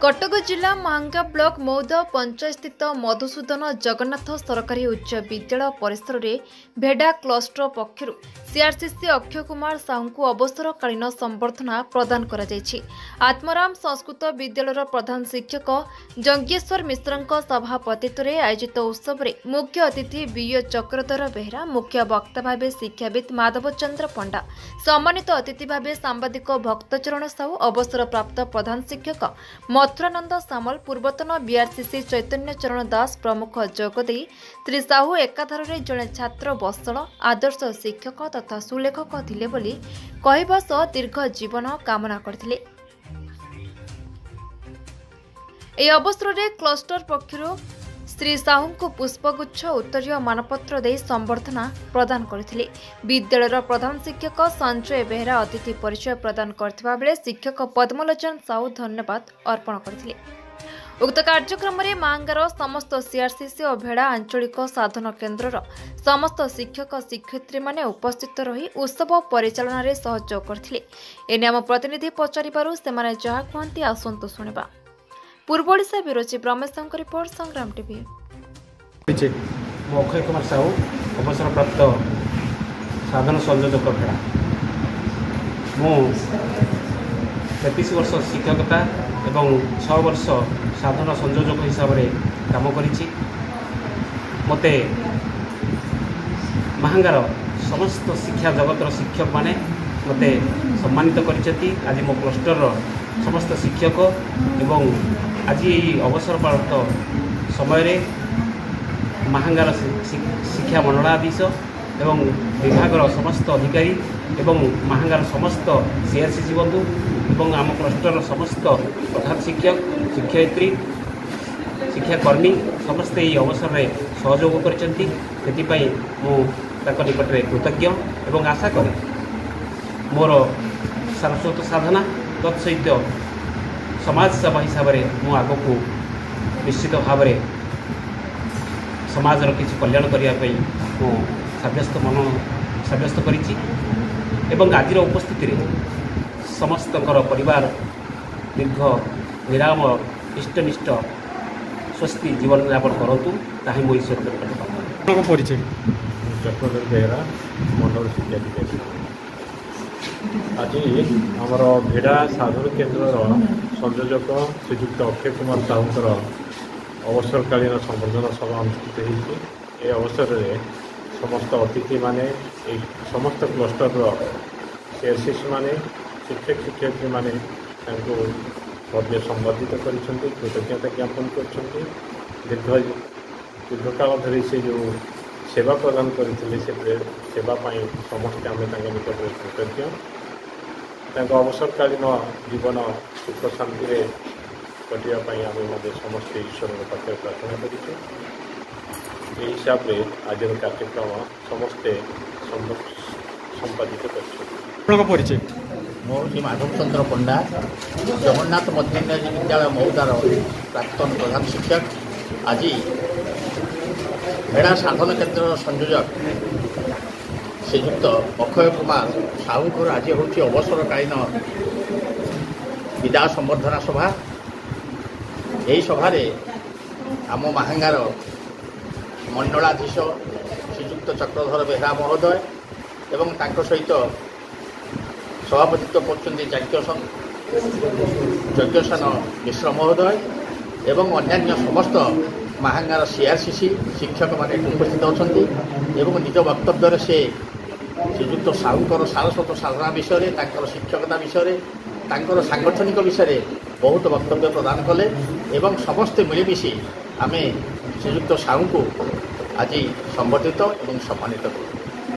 कटक जिला महांगा ब्लॉक मौद पंचायत स्थित मधुसूदन जगन्नाथ सरकारी उच्च विद्यालय परिसर में भेडा क्लस्टर पक्षर सीआरसीसी अक्षय कुमार साहू को अवसरकालीन संबर्धना प्रदान कर आत्माराम संस्कृत विद्यालय प्रधान शिक्षक जंगेश्वर मिश्र सभापतित्व में आयोजित उत्सव में मुख्य अतिथि बीओ चक्रधर बेहरा, मुख्य वक्ता भाव शिक्षाविद माधव चंद्र पंडा, सम्मानित अतिथि भाव सांबादिक भक्तचरण साहू, अवसर प्राप्त प्रधान शिक्षक मथुरानंद सामल, पूर्वतन बीआरसीसी चैतन्य चरण दास प्रमुख जोगदे श्री साहू एकाधारे जड़े छात्र बत्सल आदर्श शिक्षक तथा सुलेखक थिले बोली कहवा सह दीर्घ जीवन कामना करथिले। ए अवसर में क्लस्टर पक्षर श्री साहू को पुष्पगुच्छ उत्तरीय मानपत्र दे संबर्धना प्रदान करथिले। विद्यालय प्रधान शिक्षक संजय बेहरा अतिथि परिचय प्रदान करथिबा बेले शिक्षक पद्मलोचन साहू धन्यवाद अर्पण करथिले। उक्त कार्यक्रम में महांगार समस्त सीआरसीसी और भेड़ा आंचलिक साधन केन्द्र समस्त शिक्षक शिक्षयित्री माने उपस्थित रही उत्सव परिचालन में सहयोग करथिले। एने आम प्रतिनिधि पचारिबारु सेमाने जहा कहंती आसंतु सुनिबा। पूर्व Odisha bureau chief Ramesh Sahu report संग्राम टीवी। अक्षय कुमार साहू अवसर प्राप्त साधन संयोजक भेड़ा मु 33 वर्ष शिक्षकता एवं 6 वर्ष साधन संयोजक हिसाब से काम करिछि। मते महांगार समस्त शिक्षा जगतर शिक्षक माने मते सम्मानित करिसेंती। आज मो क्लस्टर समस्त शिक्षक एवं आज अवसर प्राप्त समय महांगार शिक्षा मंडलाधीश एवं विभागर समस्त अधिकारी एवं महांगार समस्त सीआरसीसी बंधु एवं आम क्लस्टर समस्त प्रधान शिक्षक शिक्षयित्री शिक्षाकर्मी समस्ते ये अवसर में सहयोग कर निकट में कृतज्ञ एवं आशा करे मोर सारस्वत साधना तत्सहित समाज सेवा हिसाब से मु आग को निश्चित भाव में समाजर किसी कल्याण करने मु साब्यस्त करिछि एवं आज उपस्थिति समस्त परिवार दीर्घ निराम इष्टनिष्ठ स्वस्ति जीवन यापन करूँ ताही मो ईश्वर परिचय चक्रधर बेहरा मंडल शिक्षाधिकारी। आज आमर भेड़ा साधन केन्द्र संयोजक श्रीजुक्त अक्षय कुमार साहूर अवसरकालीन संबर्धना सभा अनुष्ठित होती। अवसर में समस्त अतिथि माने समस्त क्लस्टर सीआरसीसी माने शिक्षक शिक्षयित्री माने भव्य संबर्धित कर कृतज्ञता ज्ञापन कर दीर्घकाल धरी से जो सेवा प्रदान करते सेवा समस्ते आम निकट में कृतज्ञ। अवसरकालीन जीवन सुख शांति कटाई आम समस्ते ईश्वर पाखे प्रार्थना करें। हिसाब से आज कार्यक्रम समस्ते संपादित कर मोर श्री माधव चंद्र पंडा जगन्नाथ मध्य इंग्राजी विद्यालय मौदार प्राक्तन प्रधान शिक्षक। आज भेड़ा साधन केन्द्र संयोजक श्रीजुक्त अक्षय कुमार साहू आज हूँ अवसरकालीन विदाय संबर्धना सभा। यही सभार आम महांगार मंडलाधीश श्रीजुक्त चक्रधर बेहरा महोदय एवं सहित सभापतित्व कर यज्ञसान मिश्र महोदय एवं अन्यान्य समस्त महांगार सीआरसीसी शिक्षक माने उपस्थित अच्छा निज वक्तव्य से श्रीजुक्त साहूकर सारस्वत साधना विषय शिक्षकता विषय सांगठनिक विषय बहुत वक्तव्य प्रदान कले एवं समस्ते मिलमिशि आमे श्रीजुक्त साहू को आज संबर्धित और सम्मानित करूँ।